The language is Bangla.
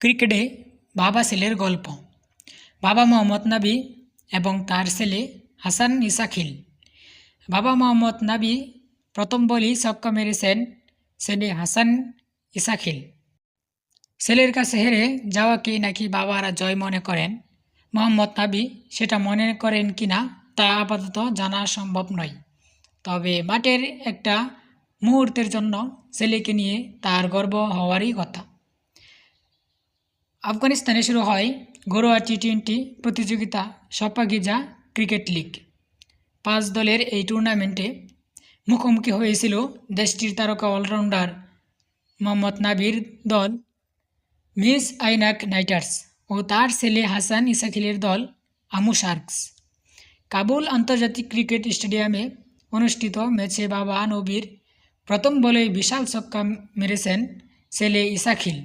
ক্রিকেটে বাবা ছেলের গল্প। বাবা মোহাম্মদ নাবি এবং তার ছেলে হাসান ইসাখিল। বাবা মোহাম্মদ নাবি প্রথম বলেই ছক্কা মেরেছেন ছেলে হাসান ইসাখিল। ছেলের কাছে হেরে যাওয়াকে নাকি বাবারা জয় মনে করেন। মোহাম্মদ নাবি সেটা মনে করেন কিনা তা আপাতত জানা সম্ভব নয়। তবে মাঠের একটা মুহূর্তের জন্য ছেলেকে নিয়ে তার গর্ব হওয়ারই কথা। আফগানিস্তানে শুরু হয় ঘরোয়া টি-20 প্রতিযোগিতা শপাগিজা ক্রিকেট লিগ। 5 দলের এই টুর্নামেন্টে মুখোমুখি হয়েছিল দেশটির তারকা অলরাউন্ডার মোহাম্মদ নাবির দল মিস আইনাক নাইটার্স ও তার ছেলে হাসান ইসাখিলের দল আমু শার্কস। কাবুল আন্তর্জাতিক ক্রিকেট স্টেডিয়ামে অনুষ্ঠিত ম্যাচে বাবা নবির প্রথম বলেই বিশাল ছক্কা মেরেছেন ছেলে ইসাখিল।